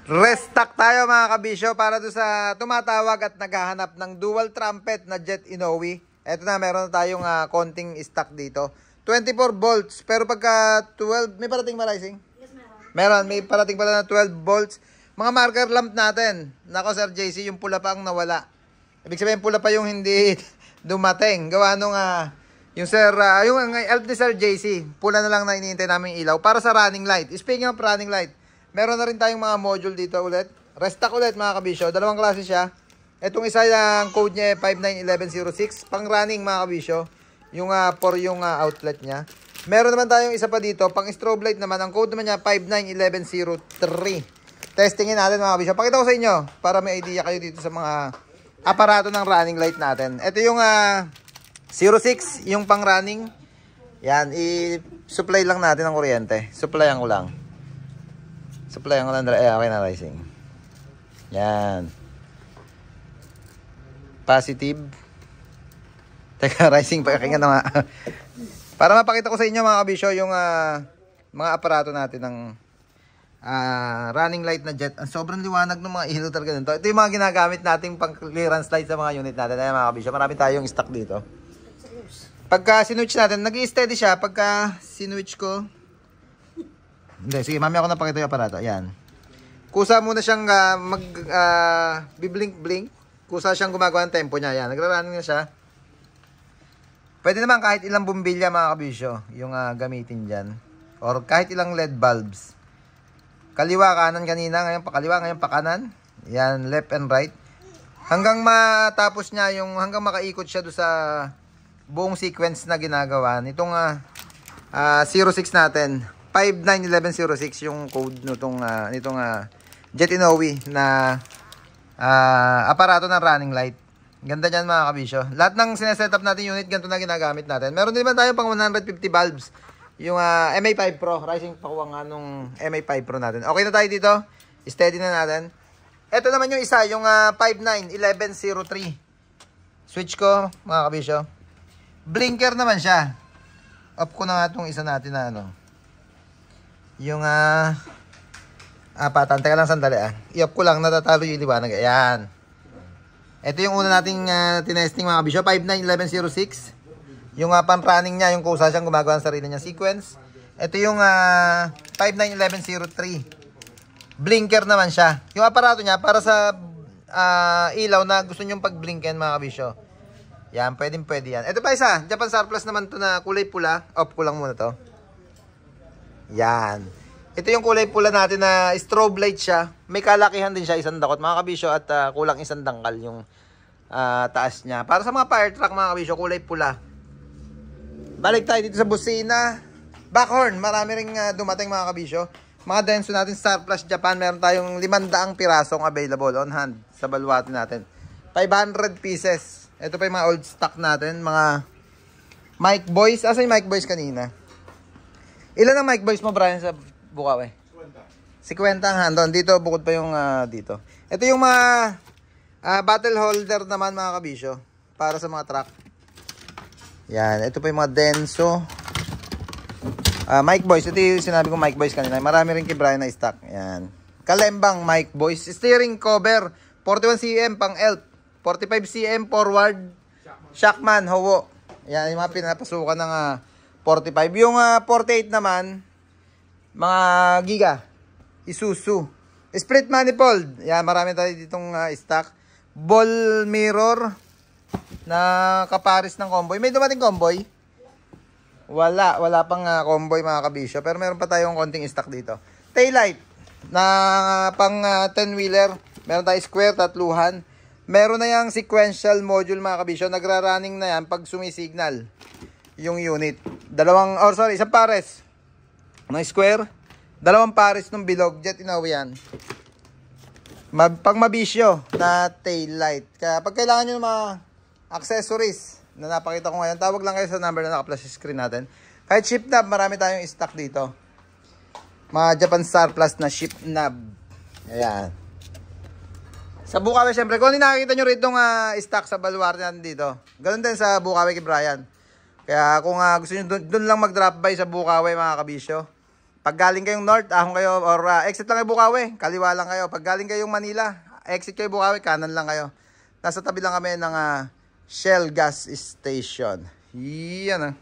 Restock tayo mga kabisyo para doon sa tumatawag at naghahanap ng dual trumpet na Jet Inoue. Eto na, meron na tayong konting stock dito. 24 volts, pero pagka 12, may parating ba rising? Yes, meron, may parating pala na 12 volts. Mga marker lamp natin. Nako Sir JC, yung pula pa ang nawala. Ibig sabihin pula pa yung hindi dumating. Gawa nung yung Sir, yung elf ni Sir JC, pula na lang na iniintay namin ilaw para sa running light. Speaking of running light, meron na rin tayong mga module dito ulit. Restock ulit mga kabisyo. Dalawang klase siya. Itong isa yung code niya 591106. Pang running mga kabisyo. Yung for yung outlet niya. Meron naman tayong isa pa dito. Pang strobe light naman. Ang code naman niya 591103. Testingin natin mga kabisyo. Pakita ko sa inyo para may idea kayo dito sa mga aparato ng running light natin. Ito yung 06. Yung pang running. Yan. I-supply lang natin ng kuryente. Supplyan ko lang. Supply ang ulan. Okay na rising. Yan. Positive. Teka, rising pa. Kaya nga. Para mapakita ko sa inyo mga kabisyo yung mga aparato natin ng running light na jet. Ang sobrang liwanag ng mga ilaw talaga nito. Ito yung mga ginagamit nating pang clearance light sa mga unit natin. Ayan mga kabisyo. Marami tayong stock dito. Pagka sinwitch natin, nag-i-steady siya. Pagka sinwitch ko, hindi, sige, mami ako napakita yung aparato. Ayan. Kusa muna siyang biblink-blink. Kusa siyang gumagawa ng tempo niya. Ayan, nagra-running na siya. Pwede naman kahit ilang bumbilya mga kabisyo yung gamitin dyan. Or kahit ilang LED bulbs. Kaliwa, kanan kanina. Ngayon pakaliwa, ngayon pakanan. Ayan, left and right. Hanggang matapos niya yung, hanggang makaikot siya doon sa buong sequence na ginagawa. Nitong 06 natin. 591106 yung code nitong Jet Inoue na aparato ng running light. Ganda niyan mga kabisyo. Lahat ng sineset-up natin unit, ganito na ginagamit natin. Meron din naman tayo pang 150 bulbs. Yung MA5 Pro. Rising pakuha nga nung MA5 Pro natin. Okay na tayo dito. Steady na natin. Ito naman yung isa, yung 591103. Switch ko mga kabisyo. Blinker naman siya. Off ko na nga itong isa natin na yung apatan. Teka lang sandali I-off ko lang, natatalo yung liwanag. Ayan. Ito yung una nating tinesting mga kabisyo. 591106. Yung pan-running niya, yung kusa siyang gumagawa ng sarili niya sequence. Ito yung 591103. Blinker naman siya. Yung aparato niya para sa ilaw na gusto nyong pag-blinken mga kabisyo. Yan, pwede yan. Ito pa isa, Japan Surplus naman to na kulay pula. Off ko lang muna to. Yan. Ito yung kulay pula natin na strobe light siya. May kalakihan din siya, isang dakot mga kabisyo, at kulang isang dangkal yung taas niya. Para sa mga fire truck mga kabisyo, kulay pula. Balik tayo dito sa busina. Backhorn, marami ring dumating mga kabisyo. Mga denso natin, Star Plus Japan, meron tayong 500 pirasong available on hand sa baluarte natin. 500 pieces. Ito pa yung mga old stock natin, mga mic boys. Asa yung mic boys kanina? Ilan ang mic boys mo, Brian, sa Bukawi? 50 ang handon. Dito, bukod pa yung dito. Ito yung mga battle holder naman mga kabisyo. Para sa mga truck. Yan. Ito pa yung mga denso. Mic boys. Ito yung sinabi ko mic boys kanina. Marami rin kay Brian na stock. Yan. Kalembang mic boys. Steering cover. 41cm pang elf. 45cm forward. Shockman. Howo. Yan. Yung mga pinapasukan ng 45. Yung 48 naman, mga giga. Isuzu. Split manifold. Yan, marami tayo ditong stock. Ball mirror na kaparis ng convoy. May dumating convoy? Wala pang convoy mga kabisyo. Pero meron pa tayong konting stock dito. Taillight na pang 10-wheeler. Meron tayo square, tatluhan. Meron na yung sequential module mga kabisyo. Nagra-running na yan pag sumisignal yung unit. Isang pares ng square, dalawang pares ng bilog. Jet Inoue yan. Pang mabisyo na tail light. Kaya pag kailangan nyo ng mga accessories na napakita ko ngayon, tawag lang kayo sa number na naka-flash screen natin. Kahit ship knob, marami tayong stock dito. Mga Japan Star Plus na ship knob. Ayan. Sa Bukawi, syempre, kung hindi nakakita nyo rito stock sa baluarte natin dito, ganun din sa Bukawi kay Brian. Kaya kung gusto nyo doon lang mag-drop by sa Bukawi mga kabisyo, Pag galing kayong north, ahon kayo, or exit lang kayo Bukawi, kaliwa lang kayo. Pag galing kayong Manila, exit kayo Bukawi, kanan lang kayo. Nasa tabi lang kami ng Shell gas station. Yan